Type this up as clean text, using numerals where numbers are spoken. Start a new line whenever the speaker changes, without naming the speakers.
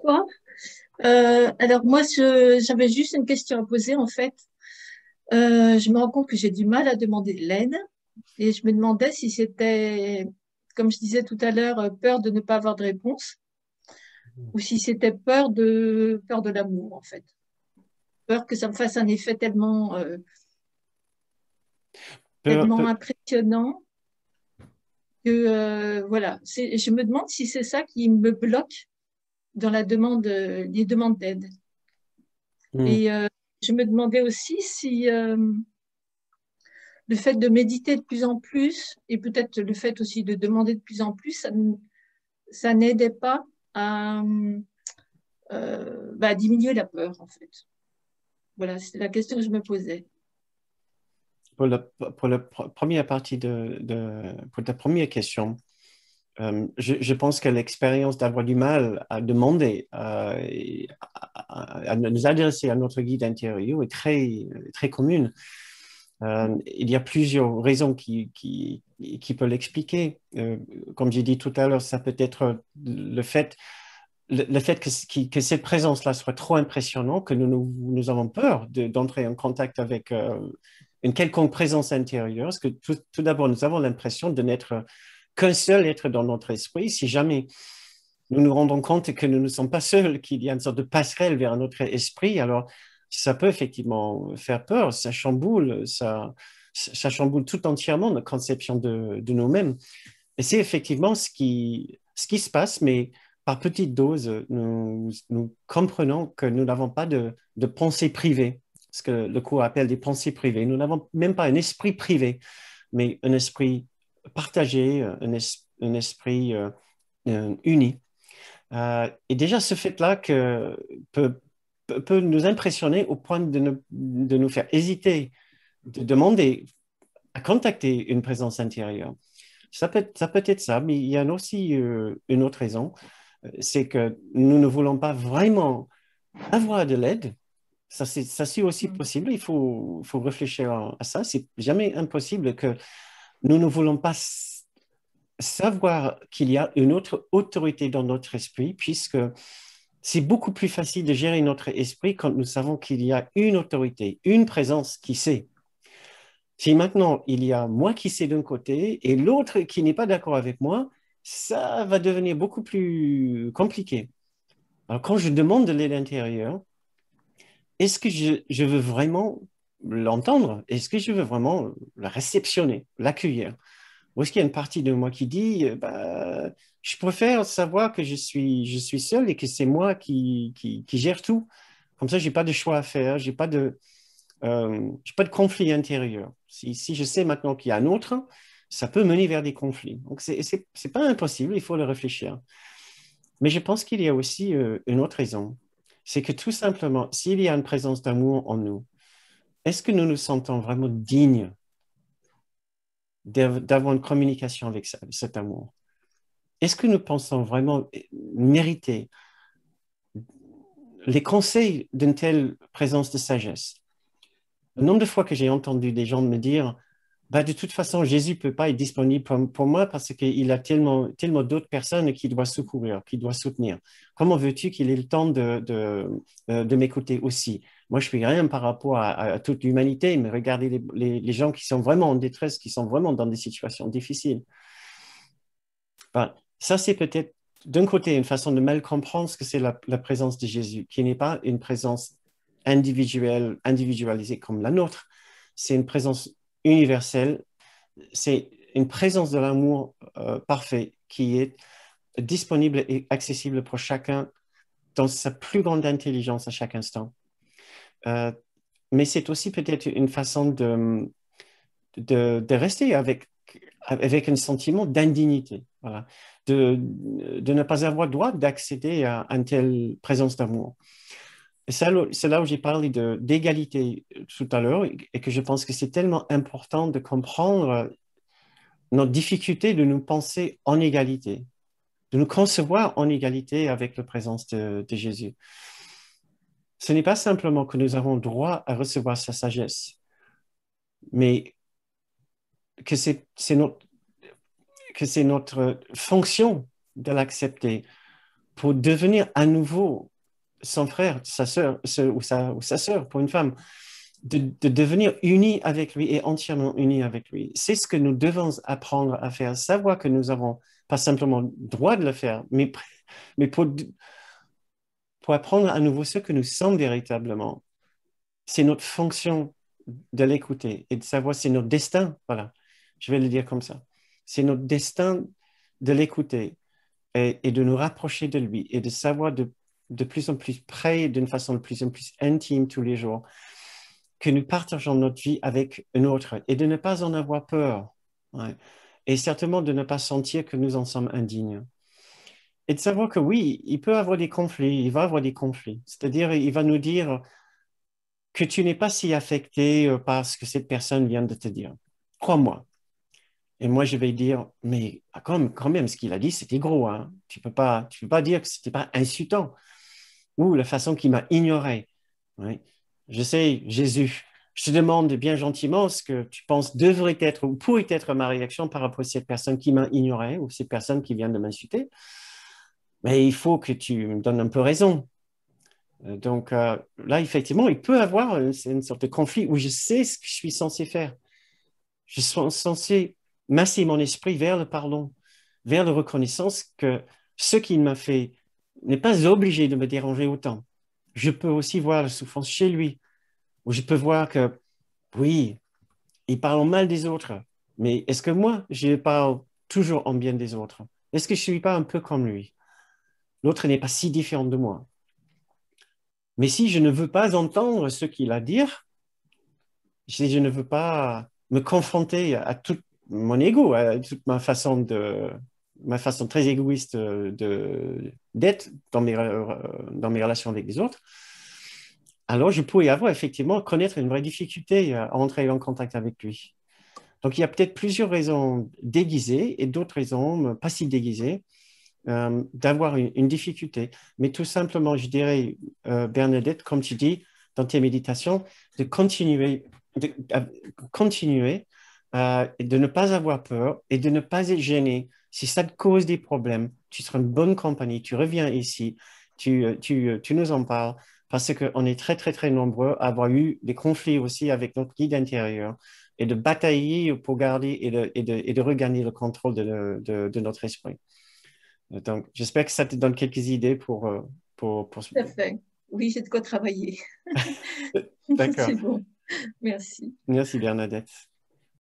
Quoi? Alors moi, j'avais juste une question à poser en fait. Je me rends compte que j'ai du mal à demander de l'aide et je me demandais si c'était, comme je disais tout à l'heure, peur de ne pas avoir de réponse ou si c'était peur de l'amour en fait. Peur que ça me fasse un effet tellement,
Peu-
tellement
peu-
impressionnant que voilà. Je me demande si c'est ça qui me bloque dans les demandes d'aide.
hmm.
Et je me demandais aussi si le fait de méditer de plus en plus et peut-être le fait aussi de demander de plus en plus, ça n'aidait pas à, à diminuer la peur, en fait. Voilà, c'est la question que je me posais.
pour la première partie pour ta première question, je pense que l'expérience d'avoir du mal à demander, à nous adresser à notre guide intérieur est très commune. Il y a plusieurs raisons qui peuvent l'expliquer. Comme j'ai dit tout à l'heure, ça peut être le fait que cette présence-là soit trop impressionnante, que nous avons peur d'entrer en contact avec une quelconque présence intérieure, parce que tout d'abord, nous avons l'impression de n'être qu'un seul être dans notre esprit. Si jamais nous nous rendons compte que nous ne sommes pas seuls, qu'il y a une sorte de passerelle vers notre esprit, alors ça peut effectivement faire peur, ça chamboule tout entièrement notre conception de nous-mêmes. Et c'est effectivement ce qui se passe, mais par petites doses, nous comprenons que nous n'avons pas de pensée privée, ce que le cours appelle des pensées privées. Nous n'avons même pas un esprit privé, mais un esprit partagé, un esprit uni. Et déjà, ce fait-là peut nous impressionner au point de nous faire hésiter, de demander à contacter une présence intérieure. Ça peut être ça, mais il y a aussi une autre raison, c'est que nous ne voulons pas vraiment avoir de l'aide. Ça, c'est aussi possible. Faut réfléchir à ça. C'est jamais impossible que nous ne voulons pas savoir qu'il y a une autre autorité dans notre esprit, puisque c'est beaucoup plus facile de gérer notre esprit quand nous savons qu'il y a une autorité, une présence qui sait. Si maintenant il y a moi qui sais d'un côté et l'autre qui n'est pas d'accord avec moi, ça va devenir beaucoup plus compliqué. Alors quand je demande de l'aide intérieure, est-ce que je veux vraiment l'entendre? Est-ce que je veux vraiment la réceptionner, l'accueillir? Ou est-ce qu'il y a une partie de moi qui dit, bah, je préfère savoir que je suis seul et que c'est moi qui gère tout. Comme ça, j'ai pas de choix à faire, j'ai pas de conflit intérieur. Si je sais maintenant qu'il y a un autre, ça peut mener vers des conflits. Donc, c'est pas impossible, il faut le réfléchir. Mais je pense qu'il y a aussi une autre raison. C'est que tout simplement, s'il y a une présence d'amour en nous, est-ce que nous nous sentons vraiment dignes d'avoir une communication avec cet amour? Est-ce que nous pensons vraiment mériter les conseils d'une telle présence de sagesse? Le nombre de fois que j'ai entendu des gens me dire, bah, de toute façon, Jésus ne peut pas être disponible pour moi parce qu'il a tellement d'autres personnes qui doivent secourir, qui doivent soutenir. Comment veux-tu qu'il ait le temps de m'écouter aussi? Moi, je ne suis rien par rapport à toute l'humanité, mais regardez les gens qui sont vraiment en détresse, qui sont vraiment dans des situations difficiles. Enfin, ça, c'est peut-être d'un côté une façon de mal comprendre ce que c'est la présence de Jésus, qui n'est pas une présence individuelle, individualisée comme la nôtre. C'est une présence universelle, c'est une présence de l'amour parfait qui est disponible et accessible pour chacun dans sa plus grande intelligence à chaque instant. Euh, mais c'est aussi peut-être une façon de rester avec un sentiment d'indignité, voilà, de ne pas avoir droit d'accéder à une telle présence d'amour. Et c'est là où j'ai parlé d'égalité tout à l'heure et que je pense que c'est tellement important de comprendre notre difficulté de nous penser en égalité, de nous concevoir en égalité avec la présence de Jésus. Ce n'est pas simplement que nous avons droit à recevoir sa sagesse, mais que c'est notre fonction de l'accepter. pour devenir à nouveau son frère, sa sœur, ou sa sœur pour une femme, de devenir unis avec lui et entièrement unis avec lui. C'est ce que nous devons apprendre à faire, savoir que nous n'avons pas simplement le droit de le faire, mais pour apprendre à nouveau ce que nous sommes véritablement. C'est notre fonction de l'écouter et de savoir c'est notre destin, voilà, je vais le dire comme ça. C'est notre destin de l'écouter et de nous rapprocher de lui et de savoir de plus en plus près, d'une façon de plus en plus intime tous les jours, que nous partageons notre vie avec un autre et de ne pas en avoir peur. Ouais. Et certainement de ne pas sentir que nous en sommes indignes. Et de savoir que oui, il peut avoir des conflits, il va avoir des conflits. C'est-à-dire, il va nous dire que tu n'es pas si affecté par ce que cette personne vient de te dire. Crois-moi. Et moi, je vais dire, mais quand même, ce qu'il a dit, c'était gros. Hein. Tu peux pas dire que c'était pas insultant. Ou la façon qu'il m'a ignoré. Oui. Je sais, Jésus, je te demande bien gentiment ce que tu penses devrait être ou pourrait être ma réaction par rapport à cette personne qui m'a ignoré ou cette personne qui vient de m'insulter. Mais il faut que tu me donnes un peu raison. Donc là, effectivement, il peut y avoir une sorte de conflit où je sais ce que je suis censé faire. Je suis censé masser mon esprit vers le pardon, vers la reconnaissance que ce qu'il m'a fait n'est pas obligé de me déranger autant. Je peux aussi voir la souffrance chez lui, ou je peux voir que, oui, il parle en mal des autres, mais est-ce que moi, je parle toujours en bien des autres? Est-ce que je ne suis pas un peu comme lui? L'autre n'est pas si différent de moi. Mais si je ne veux pas entendre ce qu'il a à dire, si je ne veux pas me confronter à tout mon ego, à toute ma façon très égoïste d'être dans mes relations avec les autres, alors je pourrais avoir effectivement connaître une vraie difficulté à entrer en contact avec lui. Donc il y a peut-être plusieurs raisons déguisées et d'autres raisons pas si déguisées d'avoir une difficulté. Mais tout simplement, je dirais, Bernadette, comme tu dis dans tes méditations, de continuer, continuer et de ne pas avoir peur et de ne pas être gêné. Si ça te cause des problèmes, tu seras une bonne compagnie, tu reviens ici, tu nous en parles, parce qu'on est très, très, très nombreux à avoir eu des conflits aussi avec notre guide intérieur et de batailler pour garder et de regagner le contrôle de notre esprit. Donc, j'espère que ça te donne quelques idées pour...
Tout à fait. Oui, j'ai de quoi travailler.
D'accord.
C'est bon. Merci.
Merci Bernadette.